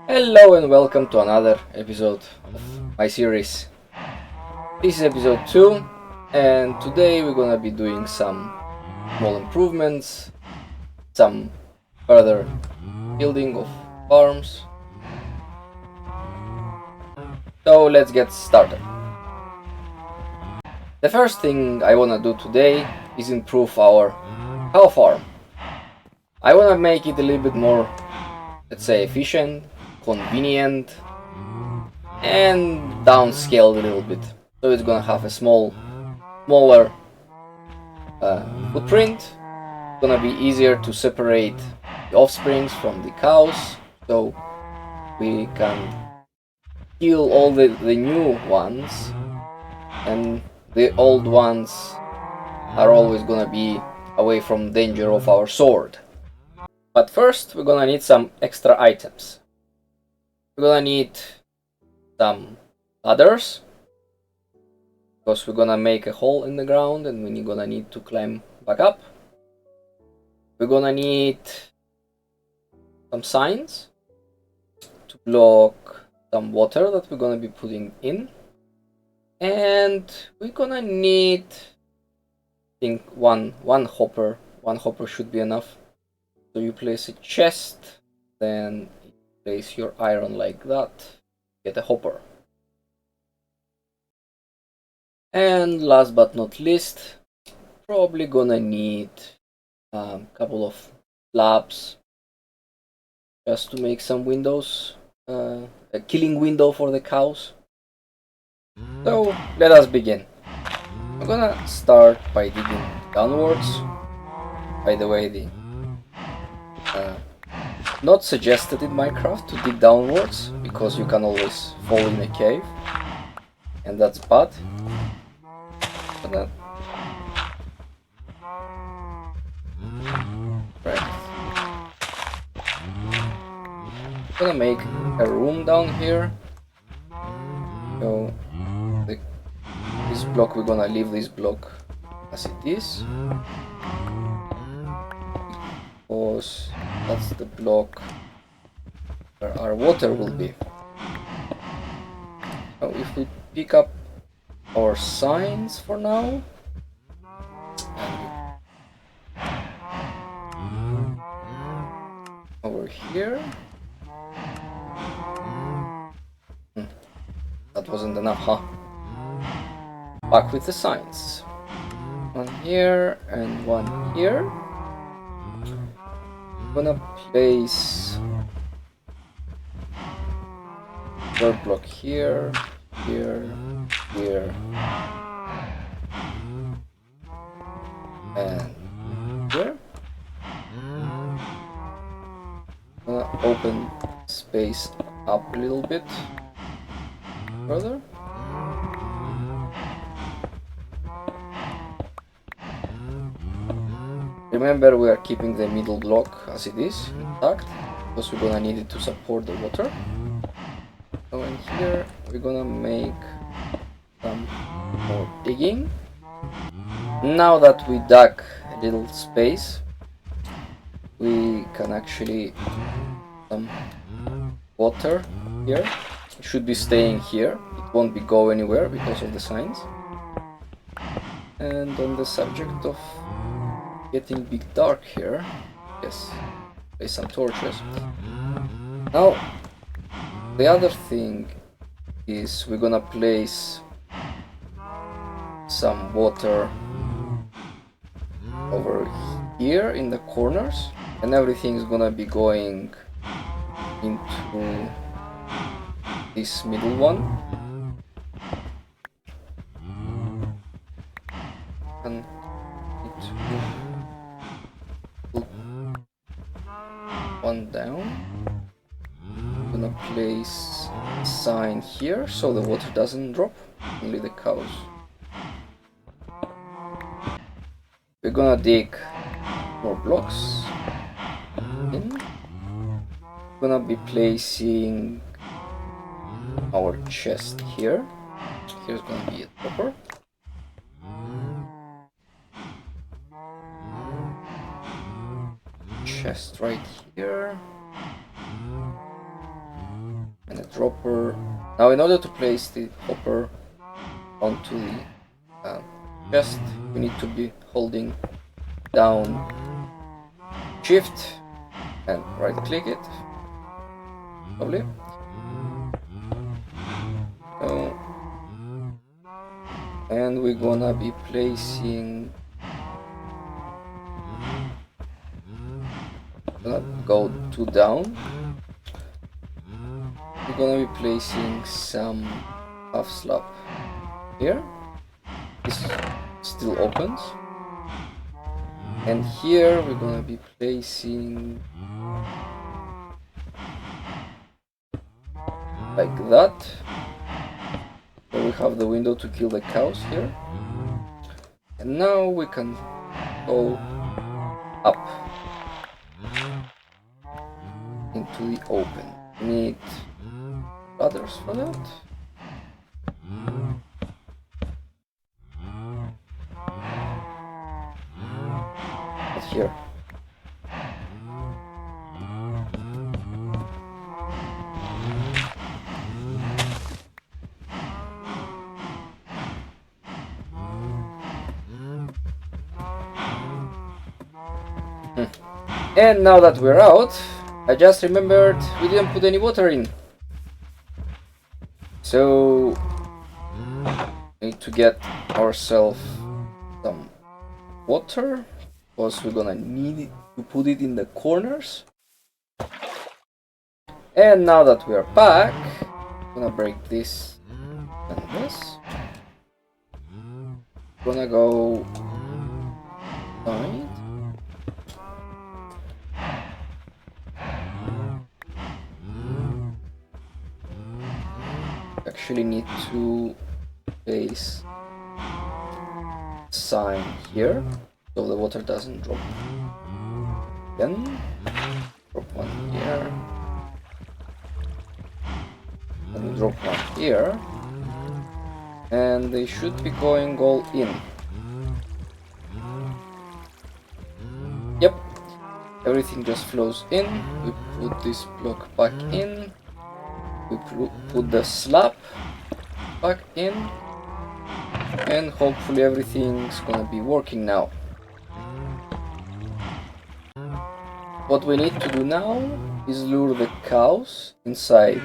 Hello and welcome to another episode of my series. This is episode 2 and today we're gonna be doing some small improvements, some further building of farms. So let's get started. The first thing I wanna do today is improve our cow farm. I wanna make it a little bit more, let's say, efficient, convenient, and downscaled a little bit. So it's gonna have a smaller footprint. It's gonna be easier to separate the offsprings from the cows, so we can kill all the new ones, and the old ones are always gonna be away from danger of our sword. But first we're gonna need some extra items. We're gonna need some ladders, because we're gonna make a hole in the ground and we're gonna need to climb back up. We're gonna need some signs to block some water that we're gonna be putting in, and we're gonna need, I think, one hopper. One hopper should be enough. So you place a chest, then you place your iron like that, get a hopper. And last but not least, probably gonna need a couple of slabs just to make some windows, a killing window for the cows. So let us begin. I'm gonna start by digging downwards. By the way, the not suggested in Minecraft to dig downwards, because you can always fall in a cave, and that's bad. But right. I'm gonna make a room down here. So this block, we're gonna leave this block as it is, because that's the block where our water will be. So if we pick up our signs for now, and over here, that wasn't enough, huh? Back with the signs. One here and one here. I'm gonna place third block here, here, here, and here. I'm gonna open space up a little bit further. Remember, we are keeping the middle block as it is intact, because we're gonna need it to support the water. So in here we're gonna make some more digging. Now that we dug a little space, we can actually some water here. It should be staying here. It won't be go anywhere because of the signs. And on the subject of getting big dark here, yes, place some torches. Now the other thing is we're gonna place some water over here in the corners, and everything is gonna be going into this middle one. And put one down. I'm gonna place a sign here so the water doesn't drop, only the cows. We're gonna dig more blocks in. We're gonna be placing our chest here. Here's gonna be a topper. Chest right here. and a dropper. Now in order to place the hopper onto the chest, we need to be holding down Shift and right click it. Lovely. So, and we're gonna be placing, go 2 down. We're gonna be placing some half slab here. This still opens. And here we're gonna be placing like that. So we have the window to kill the cows here. And now we can go up into the open. We need ladders for that. But here. And now that we're out, I just remembered we didn't put any water in. So we need to get ourselves some water, because we're gonna need to put it in the corners. And now that we are back, I'm gonna break this and this. Gonna go side. Actually need to place sign here so the water doesn't drop. Then drop one here and drop one here, and they should be going all in. Yep, everything just flows in. We put this block back in. We put the slab back in, and hopefully everything's gonna be working now. What we need to do now is lure the cows inside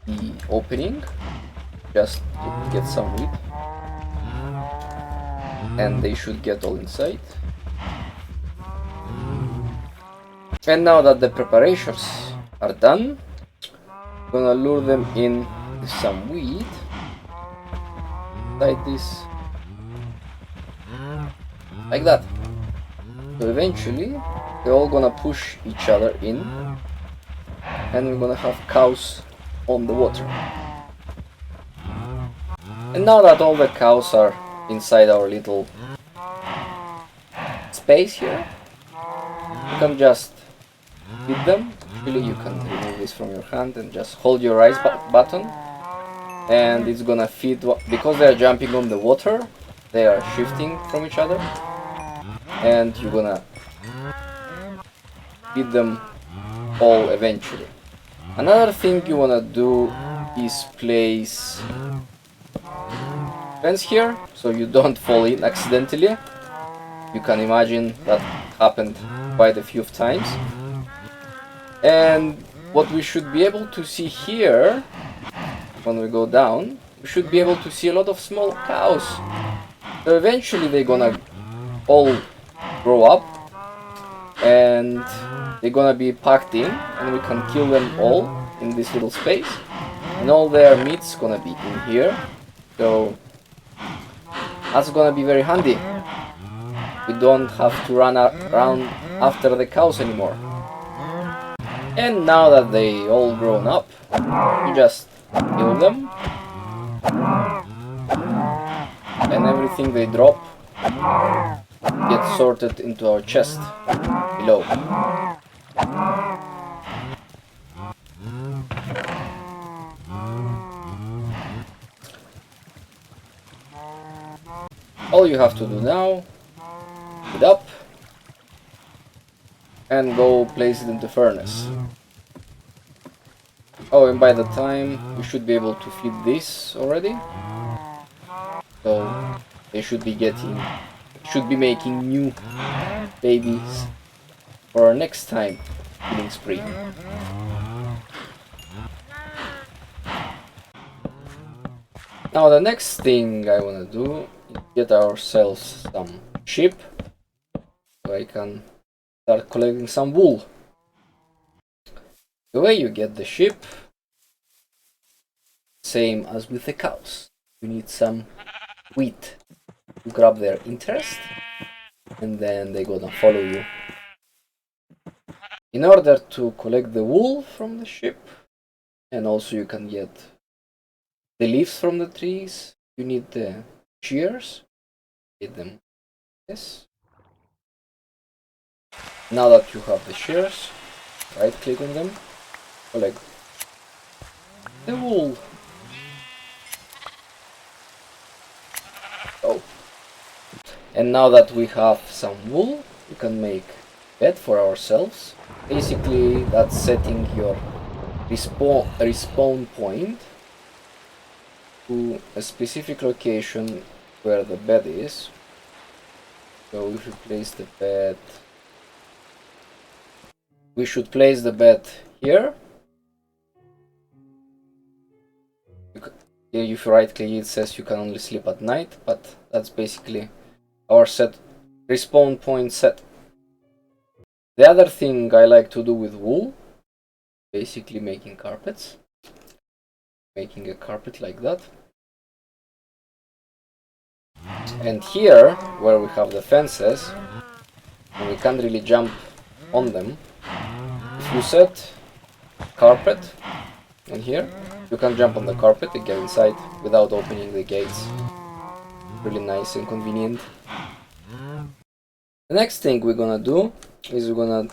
the opening, just to get some wheat, and they should get all inside. And now that the preparations are done, I'm gonna lure them in with some wheat like this, like that. So eventually they're all gonna push each other in, and we're gonna have cows on the water. And now that all the cows are inside our little space here, you can just feed them. Actually, you can remove this from your hand and just hold your right button, and it's gonna feed, because they are jumping on the water, they are shifting from each other, and you're gonna feed them all eventually. Another thing you wanna do is place fence here so you don't fall in accidentally. You can imagine that happened quite a few times. And what we should be able to see here, when we go down, we should be able to see a lot of small cows. So eventually they're gonna all grow up, and they're gonna be packed in, and we can kill them all in this little space, and all their meat's gonna be in here. So that's gonna be very handy. We don't have to run around after the cows anymore. And now that they all grown up, you just kill them, and everything they drop gets sorted into our chest below. All you have to do now, pick it up and go place it in the furnace. Oh, and by the time we should be able to feed this already. So they should be making new babies for our next time feeding spree. Now the next thing I wanna do is get ourselves some sheep, so I can start collecting some wool. The way you get the sheep, same as with the cows. You need some wheat to grab their interest, and then they're gonna follow you. In order to collect the wool from the sheep, and also you can get the leaves from the trees, you need the shears. Get them. Yes. Now that you have the shears, right click on them, collect the wool. Oh. And now that we have some wool, we can make a bed for ourselves. Basically, that's setting your respawn point to a specific location where the bed is. So if we place the bed, we should place the bed here. If you right click, it says you can only sleep at night, but that's basically our set respawn point set. The other thing I like to do with wool, basically making carpets, making a carpet like that. And here, where we have the fences, and we can't really jump on them, if you set carpet in here, you can jump on the carpet and get inside without opening the gates. Really nice and convenient. The next thing we're gonna do is we're gonna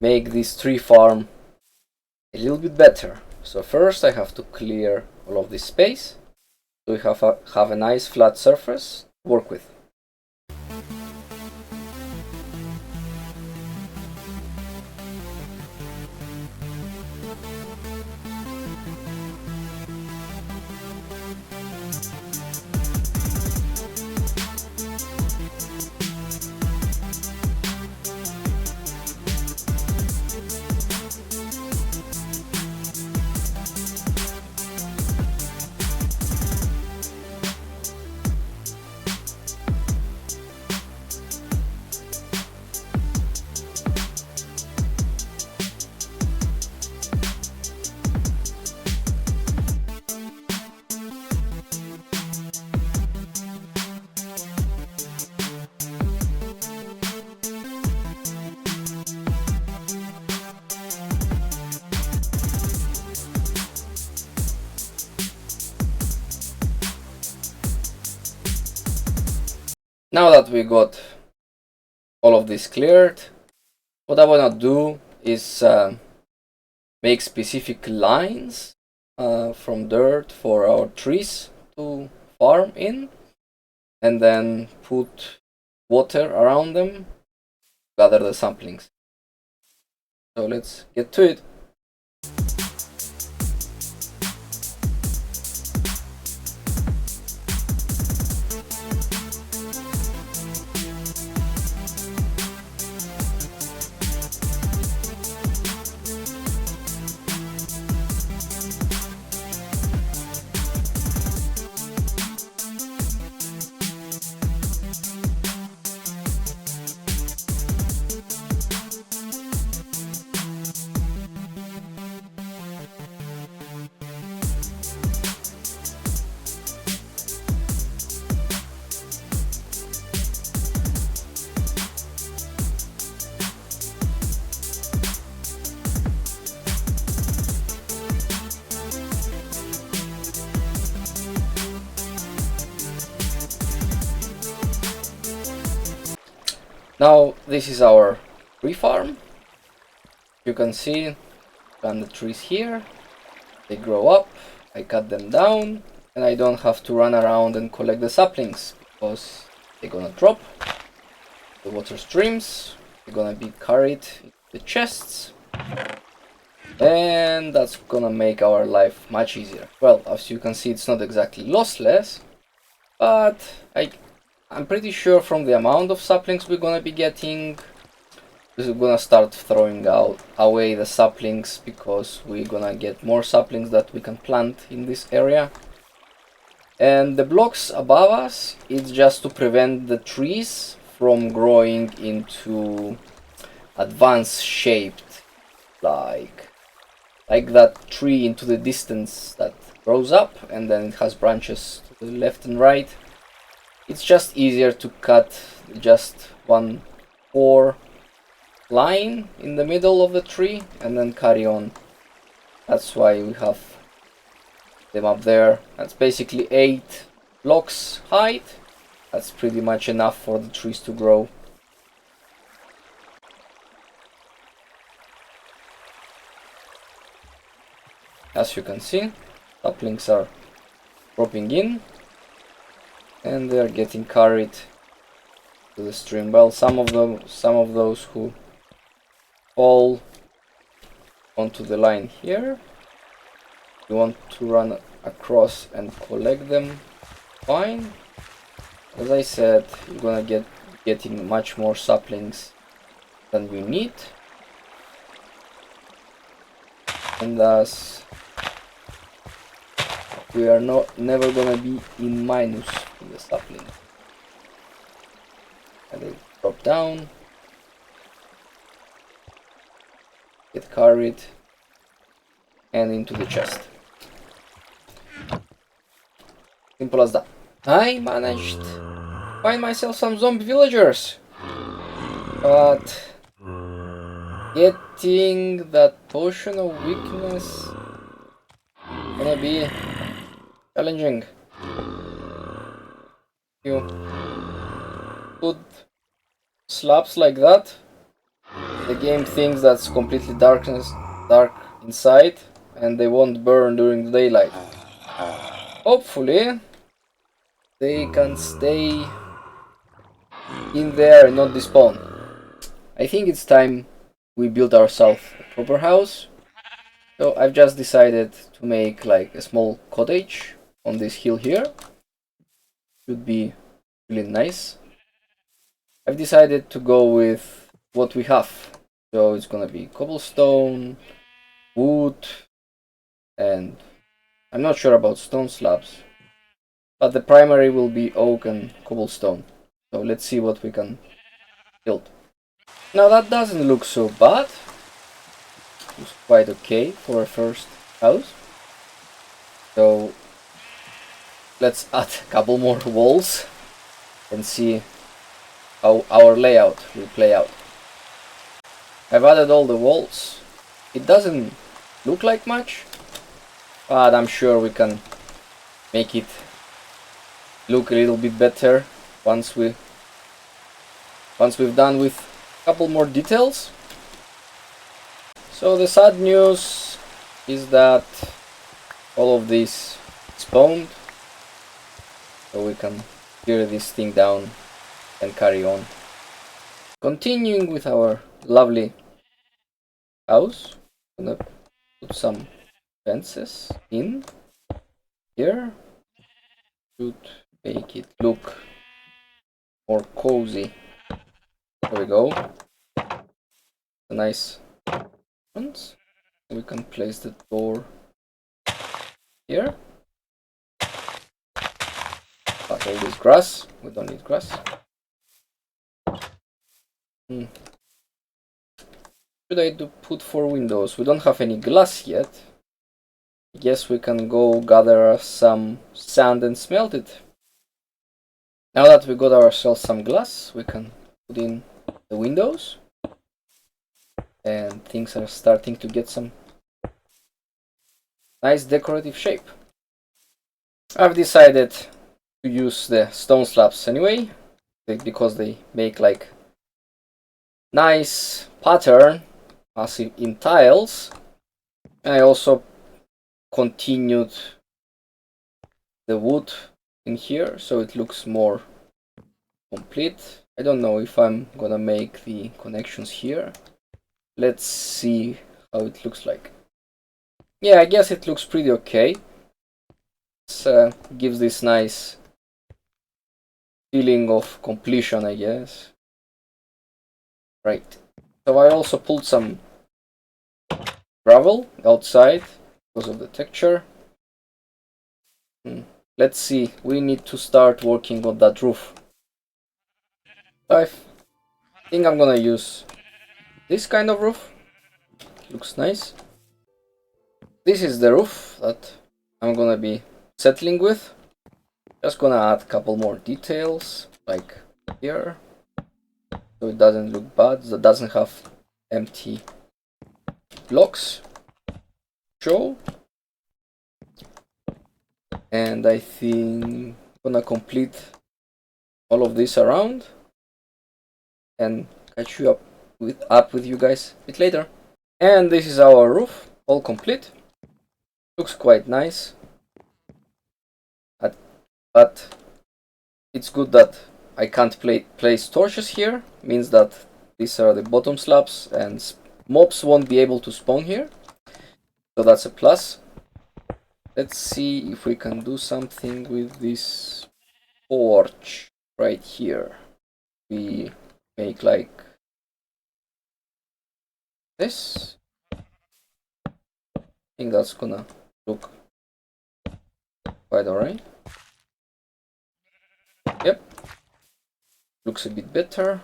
make this tree farm a little bit better. So first I have to clear all of this space, so we have a nice flat surface to work with. Now that we got all of this cleared, what I wanna do is make specific lines from dirt for our trees to farm in, and then put water around them, gather the samplings. So let's get to it. Now this is our tree farm. You can see, plant the trees here, they grow up, I cut them down, and I don't have to run around and collect the saplings because they're gonna drop. The water streams, they're gonna be carried in the chests, and and that's gonna make our life much easier. Well, as you can see, it's not exactly lossless, but I'm pretty sure from the amount of saplings we're gonna be getting, we're gonna start throwing away the saplings, because we're gonna get more saplings that we can plant in this area. And the blocks above us, it's just to prevent the trees from growing into advanced shaped, like that tree into the distance that grows up and then it has branches to the left and right. It's just easier to cut just one 4 line in the middle of the tree and then carry on. That's why we have them up there. That's basically 8 blocks height. That's pretty much enough for the trees to grow. As you can see, saplings are dropping in and they are getting carried to the stream. Well, some of those who fall onto the line here, you want to run across and collect them, fine. As I said, you're gonna getting much more saplings than you need, and thus we are never gonna be in minus in the sapling. And they drop down, get carried, and into the chest. Simple as that. I managed to find myself some zombie villagers, but getting that potion of weakness gonna be challenging. You put slabs like that, the game thinks that's completely dark inside, and they won't burn during the daylight. Hopefully they can stay in there and not despawn. I think it's time we build ourselves a proper house. So I've just decided to make like a small cottage on this hill here. Should be really nice. I've decided to go with what we have. So it's gonna be cobblestone, wood, and I'm not sure about stone slabs. But the primary will be oak and cobblestone. So let's see what we can build. Now that doesn't look so bad. It's quite okay for a first house. So let's add a couple more walls and see how our layout will play out. I've added all the walls. It doesn't look like much, but I'm sure we can make it look a little bit better once we've done with a couple more details. So the sad news is that all of this spawned, so we can clear this thing down and carry on. Continuing with our lovely house, I'm gonna put some fences in here. Should make it look more cozy. There we go. A nice ones. We can place the door here. Cut all this grass. We don't need grass. Should I put 4 windows? We don't have any glass yet. I guess we can go gather some sand and smelt it. Now that we got ourselves some glass, we can put in the windows. And things are starting to get some nice decorative shape. I've decided to use the stone slabs anyway, because they make like nice pattern as in tiles. And I also continued the wood in here so it looks more complete. I don't know if I'm gonna make the connections here. Let's see how it looks like. yeah, I guess it looks pretty okay. It gives this nice feeling of completion, I guess. Right. So I also pulled some gravel outside because of the texture. Let's see, we need to start working on that roof. I think I'm gonna use this kind of roof. Looks nice. This is the roof that I'm gonna be settling with. Just gonna add a couple more details, like here, so it doesn't look bad. It doesn't have empty blocks. Show. And I think I'm gonna complete all of this around and catch you up with you guys a bit later. And this is our roof, all complete. Looks quite nice. But it's good that I can't place torches here. Means that these are the bottom slabs and mobs won't be able to spawn here. So that's a plus. Let's see if we can do something with this porch right here. We make like this. I think that's gonna look quite alright. Yep, looks a bit better.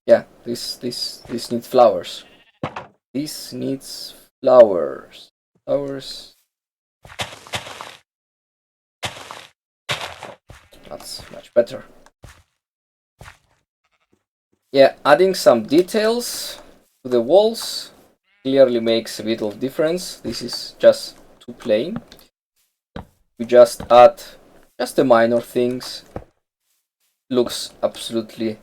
Yeah, this needs flowers. This needs flowers. Flowers. That's much better. Yeah, adding some details to the walls clearly makes a bit of difference. This is just too plain. We just add just the minor things. Looks absolutely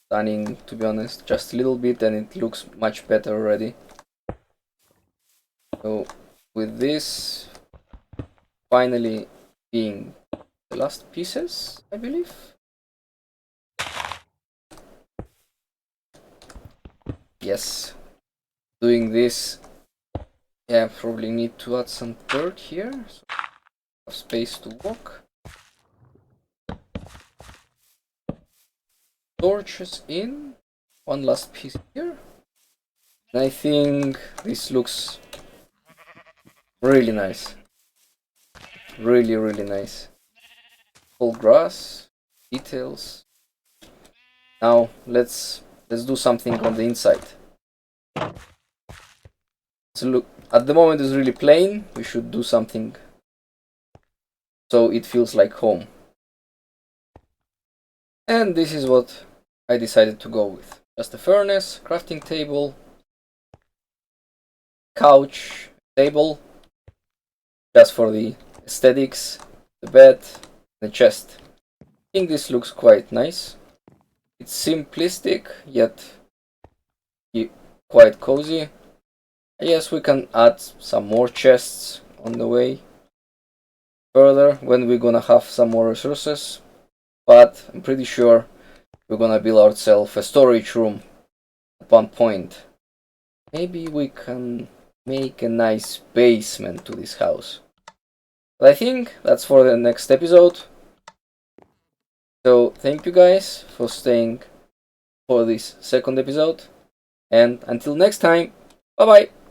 stunning, to be honest. Just a little bit and it looks much better already. So with this finally being the last pieces, I believe. Yes, doing this. Yeah, probably need to add some dirt here, so have space to walk. Torches in. One last piece here. And I think this looks really nice. Really, really nice. Full grass, details. Now let's do something on the inside. So look, at the moment it's really plain. We should do something so it feels like home. And this is what I decided to go with. Just a furnace, crafting table, couch, table, just for the aesthetics, the bed, the chest. I think this looks quite nice. It's simplistic, yet quite cozy. Yes, we can add some more chests on the way further when we're gonna have some more resources, but I'm pretty sure we're gonna build ourselves a storage room at one point. Maybe we can make a nice basement to this house. But I think that's for the next episode. So thank you guys for staying for this second episode, and until next time, bye bye.